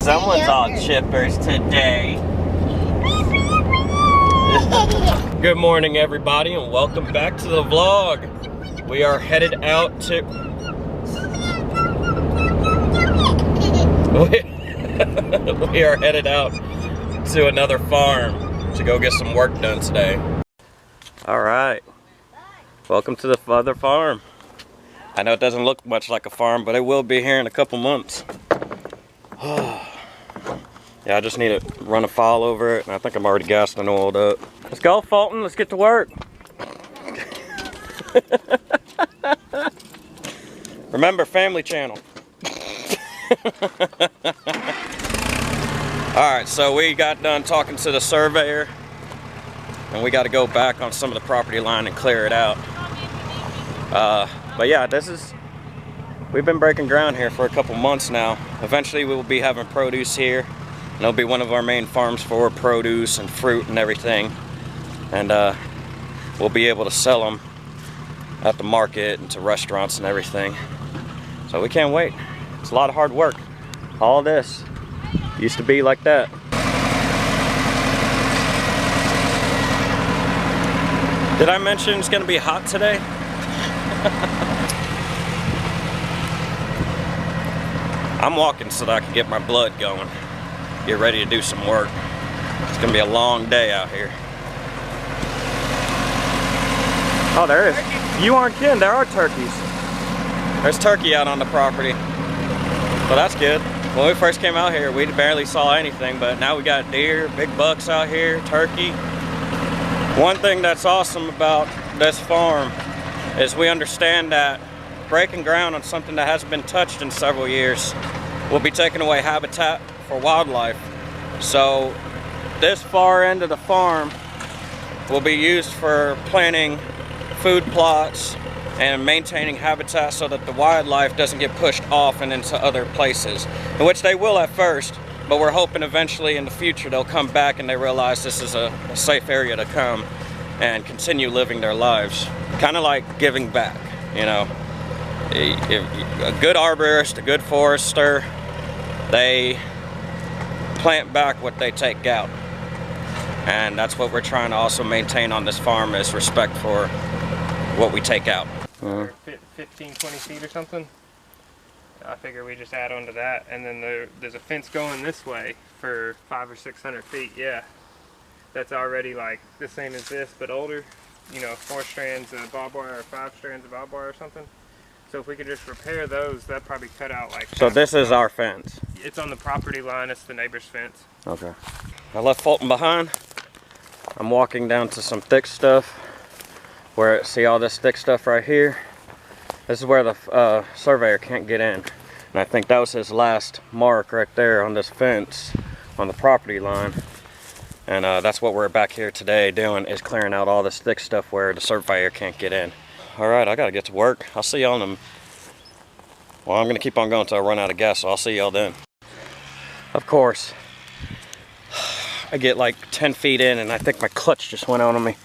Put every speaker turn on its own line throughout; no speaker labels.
Someone's all chippers today. Good morning, everybody, and welcome back to the vlog. We are headed out to... we are headed out to another farm to go get some work done today. All right. Welcome to the other farm. I know it doesn't look much like a farm, but it will be here in a couple months. Yeah, I just need to run a file over it, and I think I'm already gassed and oiled up. Let's go, Fulton. Let's get to work. Remember, family channel. Alright, so we got done talking to the surveyor, and we got to go back on some of the property line and clear it out. But yeah, we've been breaking ground here for a couple months now. Eventually we will be having produce here, and it'll be one of our main farms for produce and fruit and everything. And we'll be able to sell them at the market and to restaurants and everything. So we can't wait. It's a lot of hard work. All this used to be like that. Did I mention it's gonna be hot today? I'm walking so that I can get my blood going. Get ready to do some work. It's gonna be a long day out here. Oh, there is. You aren't kidding, there are turkeys. There's turkey out on the property. So that's good. When we first came out here, we barely saw anything, but now we got deer, big bucks out here, turkey. One thing that's awesome about this farm is we understand that breaking ground on something that hasn't been touched in several years will be taking away habitat for wildlife. So this far end of the farm will be used for planting food plots and maintaining habitat so that the wildlife doesn't get pushed off and into other places, in which they will at first, but we're hoping eventually in the future they'll come back and they realize this is a safe area to come and continue living their lives. Kind of like giving back, you know. A good arborist, a good forester, they plant back what they take out. And that's what we're trying to also maintain on this farm, is respect for what we take out.
15, 20 feet or something. I figure we just add on to that, and then there's a fence going this way for 500 or 600 feet. Yeah, that's already like the same as this, but older. You know, 4 strands of barbed wire or 5 strands of barbed wire or something. So if we could just repair those, that'd probably cut out like...
So this is our fence?
It's on the property line. It's the neighbor's fence.
Okay. I left Fulton behind. I'm walking down to some thick stuff. Where, see all this thick stuff right here? This is where the surveyor can't get in. And I think that was his last mark right there on this fence on the property line. And that's what we're back here today doing, is clearing out all this thick stuff where the surveyor can't get in. All right, I gotta get to work. I'll see y'all in them. Well, I'm gonna keep on going until I run out of gas, so I'll see y'all then. Of course, I get like 10 feet in and I think my clutch just went out on me.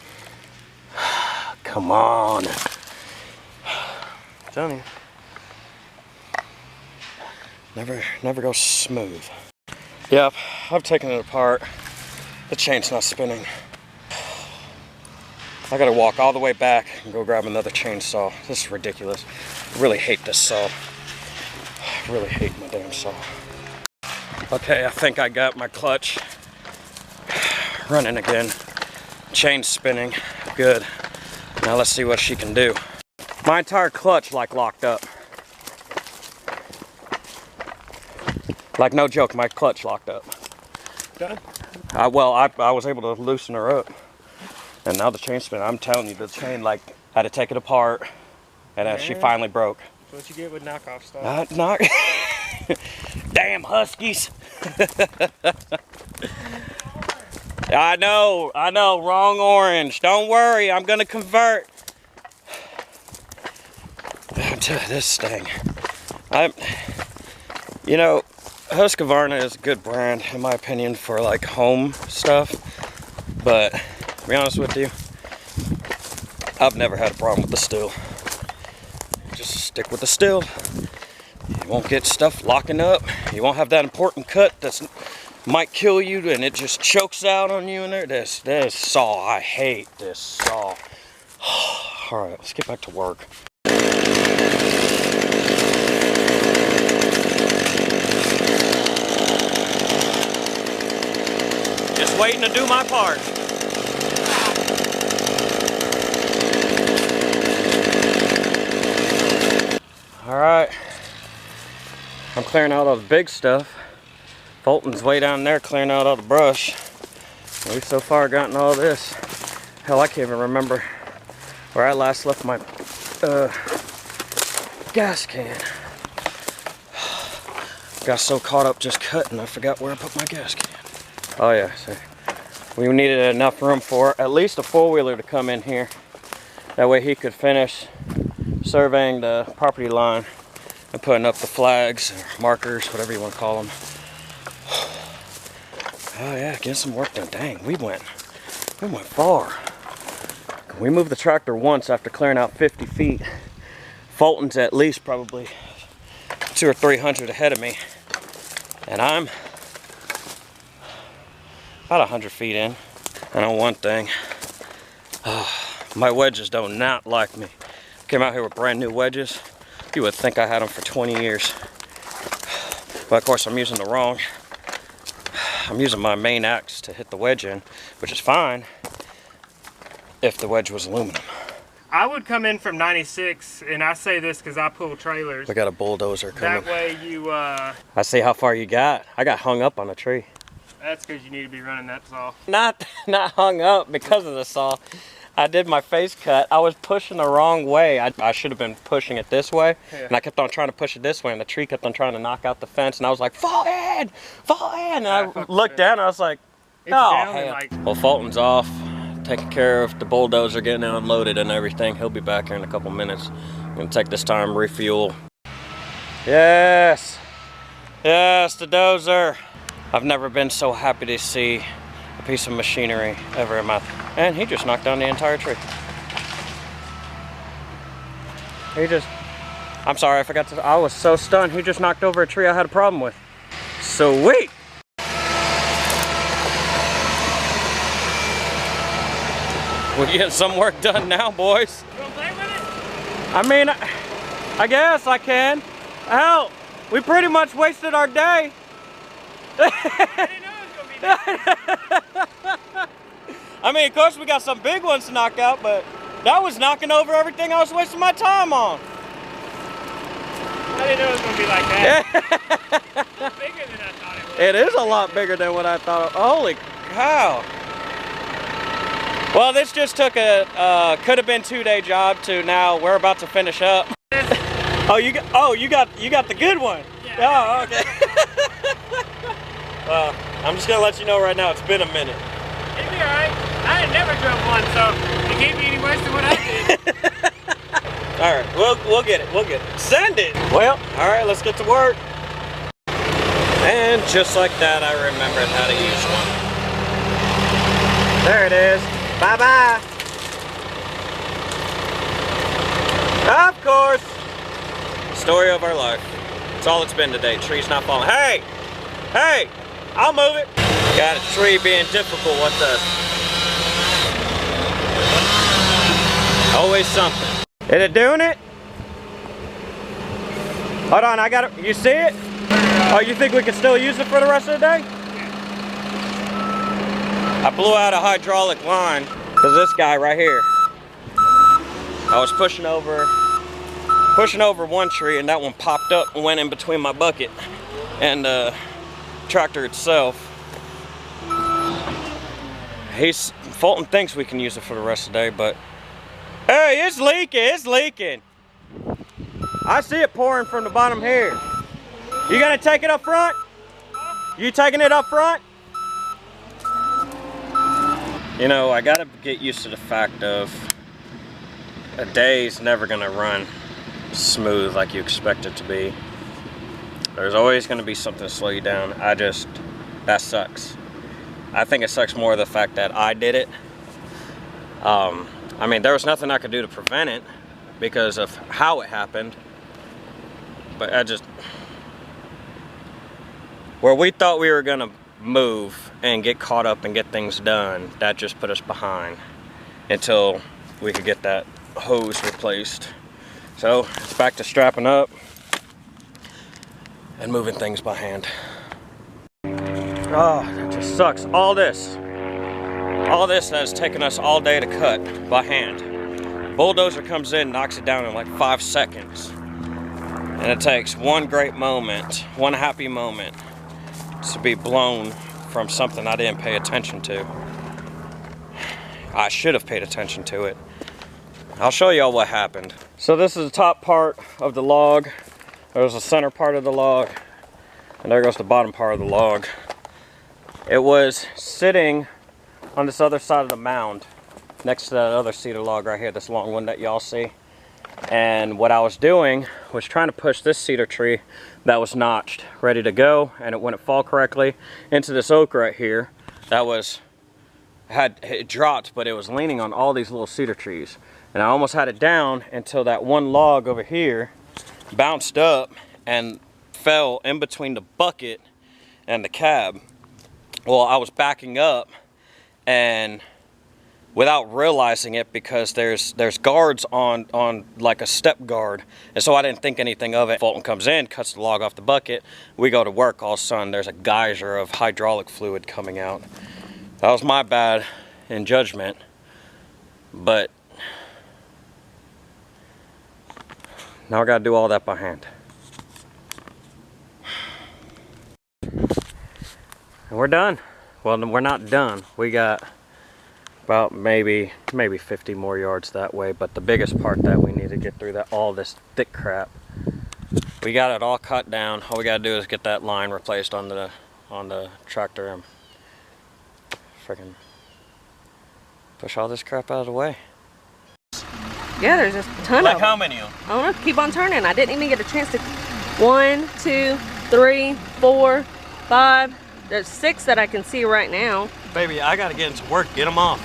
Come on. I'm telling you. Never goes smooth. Yep, I've taken it apart. The chain's not spinning. I gotta walk all the way back and go grab another chainsaw. This is ridiculous. I really hate this saw. I really hate my damn saw. Okay, I think I got my clutch running again. Chain's spinning. Good. Now let's see what she can do. My entire clutch like locked up. Like no joke, my clutch locked up.
Done?
Well, I was able to loosen her up. And now the chain's spinning. I'm telling you, the chain, like, I had to take it apart. And she finally broke.
That's what you get with knockoff stuff.
Knock. Damn Huskies. I know, wrong orange. Don't worry, I'm gonna convert. To this thing. You know, Husqvarna is a good brand, in my opinion, for like home stuff. But, to be honest with you, I've never had a problem with the steel. Just stick with the steel. won't get stuff locking up. You won't have that important cut that's might kill you and it just chokes out on you in there. This saw, I hate this saw. All right, let's get back to work. Just waiting to do my part. All right, I'm clearing out all the big stuff. Fulton's way down there clearing out all the brush. We've so far gotten all this. Hell, I can't even remember where I last left my gas can. Got so caught up just cutting, I forgot where I put my gas can. Oh yeah, so we needed enough room for at least a four-wheeler to come in here. That way he could finish surveying the property line and putting up the flags or markers, whatever you want to call them. Oh yeah, getting some work done. Dang, we went far. We moved the tractor once after clearing out 50 feet. Fulton's at least probably 200 or 300 ahead of me. And I'm about 100 feet in. I know one thing. My wedges do not like me. Came out here with brand new wedges. You would think I had them for 20 years. But of course I'm using the wrong. I'm using my main axe to hit the wedge in, which is fine if the wedge was aluminum.
I would come in from 96, and I say this because I pull trailers.
We got a bulldozer coming.
That way you,
I see how far you got. I got hung up on a tree.
That's because you need to be running that saw.
Not hung up because of the saw. I did my face cut. I was pushing the wrong way. I should have been pushing it this way. Yeah. And I kept on trying to push it this way, and the tree kept on trying to knock out the fence, and I was like, fall in! Fall in! And I looked down, and I was like, oh, hell. Well, Fulton's off, taking care of the bulldozer, getting it unloaded and everything. He'll be back here in a couple minutes. I'm gonna take this time, refuel. Yes! Yes, the dozer. I've never been so happy to see a piece of machinery ever in my... And he just knocked down the entire tree. I'm sorry, I forgot to... I was so stunned. He just knocked over a tree I had a problem with. Sweet! We're getting some work done now, boys.
You wanna play with it?
I mean, I guess I can. Hell, we pretty much wasted our day.
I didn't know it was gonna be that.
I mean, of course we got some big ones to knock out, but that was knocking over everything I was wasting my time on.
I didn't know it was gonna be like that. It's bigger than I thought it was.
It is a lot bigger than what I thought. Holy cow. Well, this just took a, could have been 2-day job to now we're about to finish up. Oh, you got the good one.
Yeah.
Oh, okay. Well, I'm just gonna let you know right now, it's been a minute.
It'll be alright. I had never drove one, so it can't be any worse than what I did.
Alright, we'll get it. Send it! Well, alright, let's get to work. And just like that, I remembered how to use one. There it is. Bye-bye. Of course. Story of our life. It's all it's been today. Tree's not falling. Hey! Hey! I'll move it. Got a tree being difficult. What the? Always something. Is it doing it? Hold on, I got it. You see it? Oh, you think we can still use it for the rest of the day? I blew out a hydraulic line because this guy right here. I was pushing over one tree and that one popped up and went in between my bucket and tractor itself. Fulton thinks we can use it for the rest of the day, but hey, it's leaking. I see it pouring from the bottom here. You gonna take it up front? You taking it up front? You know, I gotta get used to the fact of a day's never gonna run smooth like you expect it to be. There's always gonna be something to slow you down. That sucks. I think it sucks more the fact that I did it. I mean, there was nothing I could do to prevent it because of how it happened, but Where we thought we were gonna move and get caught up and get things done, that just put us behind until we could get that hose replaced. So it's back to strapping up and moving things by hand. Oh, that just sucks. All this that has taken us all day to cut by hand. Bulldozer comes in, knocks it down in like 5 seconds. And it takes one great moment, one happy moment, to be blown from something I didn't pay attention to. I should have paid attention to it. I'll show y'all what happened. So this is the top part of the log. There's the center part of the log. And there goes the bottom part of the log. It was sitting on this other side of the mound, next to that other cedar log right here, this long one that y'all see. And what I was doing was trying to push this cedar tree that was notched, ready to go, and it wouldn't fall correctly, into this oak right here that it dropped, but it was leaning on all these little cedar trees. And I almost had it down until that one log over here bounced up and fell in between the bucket and the cab. Well, I was backing up, and without realizing it, because there's guards on like a step guard, and so I didn't think anything of it. Fulton comes in, cuts the log off the bucket. We go to work. All of a sudden, there's a geyser of hydraulic fluid coming out. That was my bad in judgment, but now I gotta do all that by hand. And we're done. Well, we're not done. We got about maybe 50 more yards that way, but the biggest part that we need to get through all this thick crap, we got it all cut down. All we gotta do is get that line replaced on the tractor and freaking push all this crap out of the way.
Yeah, there's just a ton of them.
Like how many of them?
I don't know, keep on turning. I didn't even get a chance to. 1, 2, 3, 4, 5. There's 6 that I can see right now.
Baby, I gotta get into work. Get them off.